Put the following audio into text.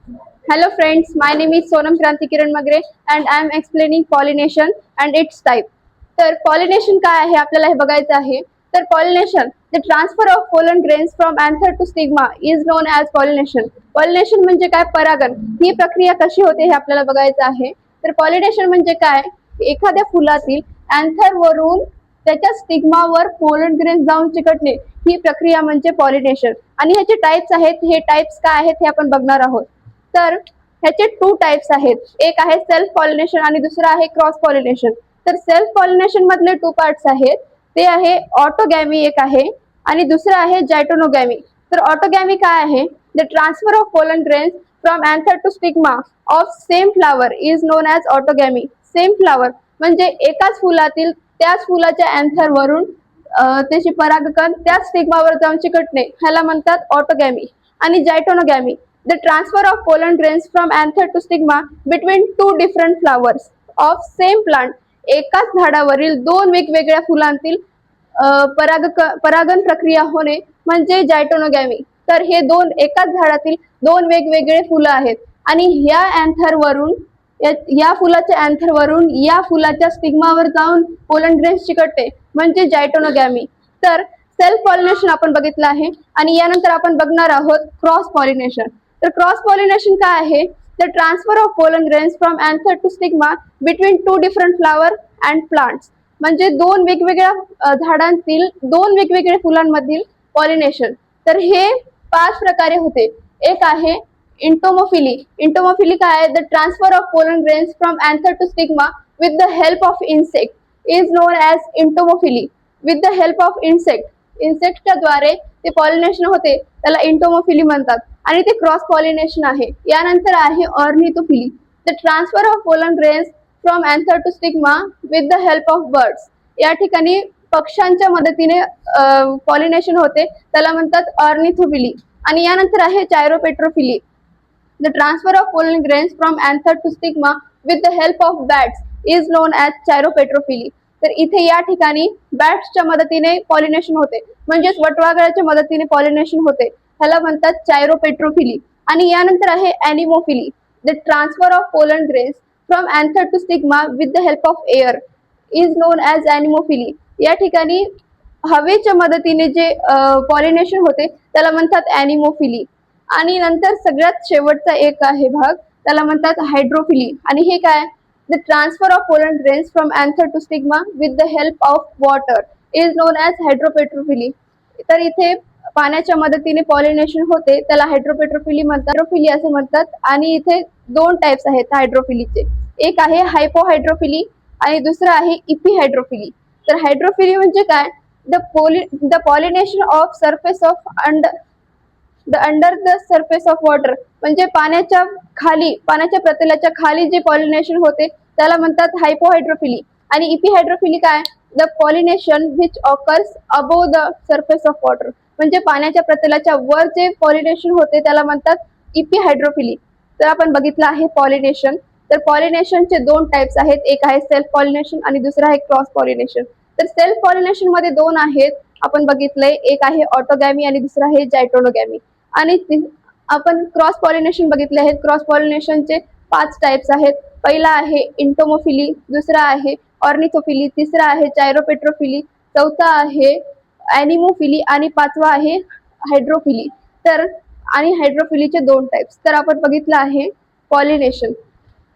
Hello friends, my name is Sonam Kranti Kiran Magre and I am explaining pollination and its type. तर pollination काय आहे आपल्याला हे बघायचं आहे. तर pollination, the transfer of pollen grains from anther to stigma is known as pollination. Pollination म्हणजे काय? परागण. ही प्रक्रिया कशी होते हे आपल्याला बघायचं आहे. तर pollination म्हणजे काय? एखाद्या फुलातील anther वरून त्याच्या स्टिग्मावर पोलन ग्रेन्स जाऊन चिकटणे ही प्रक्रिया म्हणजे पॉलिनेशन. आणि ह्याचे टाइप्स आहेत. हे टाइप्स काय आहेत हे आपण बघणार आहोत. तर ह्याचे टू टाइप्स आहेत. एक आहे सेल्फ पॉलिनेशन आणि दुसरा आहे क्रॉस पॉलिनेशन. तर सेल्फ पॉलिनेशन मधले टू पार्ट्स आहेत. ते आहे ऑटोगॅमी एक आहे आणि दुसरं आहे जायटोनोगॅमी. तर ऑटोगॅमी काय आहे? The transfer of pollen grains from anther to stigma of same flower is known as autogamy. Same flower म्हणजे एकाच फुलातील त्याच फुलाच्या अँथर वरून त्याची परागकण त्याच स्टिग्मावर जाऊन चिकटणे ह्याला म्हणतात ऑटोगॅमी. आणि geitonogamy, the transfer of pollen grains from anther to stigma between two different flowers of same plant. एकाच झाडावरील दोन वेगवेगळ्या फुलांतील परागण प्रक्रिया होणे म्हणजे जायटोनोगॅमी. तर हे दोन एकाच झाडातील दोन वेगवेगळे फुलं आहेत आणि ह्या अँथर वरून या फुलाच्या अँथर वरून या फुलाच्या स्टिग्मावर जाऊन पोलन ग्रेन्स चिकटते म्हणजे जायटोनोगॅमी. तर सेल्फ पॉलिनेशन आपण बघितलं आहे आणि यानंतर आपण बघणार आहोत क्रॉस पॉलिनेशन. तर क्रॉस पॉलिनेशन काय आहे? The transfer of pollen grains from anther to stigma between two different flower and plants. म्हणजे दोन वेगवेगळ्या झाडांतील दोन वेगवेगळ्या फुलांमधील पॉलिनेशन. तर हे 5 प्रकारे होते. एक आहे इंटोमोफिली. इंटोमोफिली काय आहे? The transfer of pollen grains from anther to stigma with the help of insect is known as entomophily. With the help of इन्सेक्टच्या द्वारे ते पॉलिनेशन होते त्याला इंटोमोफिली म्हणतात आणि ते क्रॉस पॉलिनेशन आहे. यानंतर आहे ornithophily. The transfer of pollen grains from anther to stigma with the help of birds. या ठिकाणी पक्ष्यांच्या मदतीने पॉलिनेशन होते त्याला म्हणतात ऑर्निथोफिली. आणि यानंतर आहे chiropterophily. The transfer of pollen grains from anther to stigma with the help of bats is known as chiropterophily. तर इथे या ठिकाणी बॅट्सच्या मदतीने पॉलिनेशन होते म्हणजेच वटवाघळाच्या मदतीने पॉलिनेशन होते ह्याला म्हणतात चायरोपेट्रोफिली. आणि यानंतर आहे anemophily. The transfer of pollen grains from anther to stigma with the help of air is known as anemophily. या ठिकाणी हवेच्या मदतीने जे पॉलिनेशन होते त्याला म्हणतात ॲनिमोफिली. आणि नंतर सगळ्यात शेवटचा एक आहे भाग त्याला म्हणतात हायड्रोफिली. आणि हे काय? The transfer of pollen grains from anther to stigma with the help of water is known as hydrophily. तर इथे पाण्याच्या मदतीने पॉलिनेशन होते त्याला हायड्रोपेट्रोफिली म्हणतात, हायड्रोफिली असे म्हणतात. आणि इथे 2 टाइप्स आहेत हायड्रोफिलीचे. एक आहे हायपोहायड्रोफिली आणि दुसरं आहे इपिहायड्रोफिली. तर हायड्रोफिली म्हणजे काय? The pollination of surface of under the surface of water. म्हणजे पाण्याच्या खाली, पाण्याच्या प्रतलाच्या खाली जे पॉलिनेशन होते त्याला म्हणतात हायपोहायड्रोफिली. आणि इपिहायड्रोफिली काय? The pollination which occurs above the surface of water. म्हणजे पाण्याच्या प्रतलाच्या वर जे पॉलिनेशन होते त्याला म्हणतात इपिहायड्रोफिली. तर आपण बघितलं आहे पॉलिनेशन. तर पॉलिनेशनचे 2 टाइप्स आहेत. एक आहे सेल्फ पॉलिनेशन आणि दुसरं आहे क्रॉस पॉलिनेशन. तर सेल्फ पॉलिनेशन मध्ये 2 आहेत आपण बघितलंय. एक आहे ऑटोगॅमी आणि दुसरं आहे जायटोनोगॅमी. आणि आपण क्रॉस पॉलिनेशन बघितले आहेत. क्रॉस पॉलिनेशनचे 5 टाइप्स आहेत. पहिला आहे इंटोमोफिली, दुसरा आहे ऑर्निथोफिली, तिसरा आहे चायरोपेट्रोफिली, चौथा आहे ॲनिमोफिली आणि 5वा आहे हायड्रोफिली. तर आणि हायड्रोफिलीचे 2 टाइप्स. तर आपण बघितलं आहे पॉलिनेशन.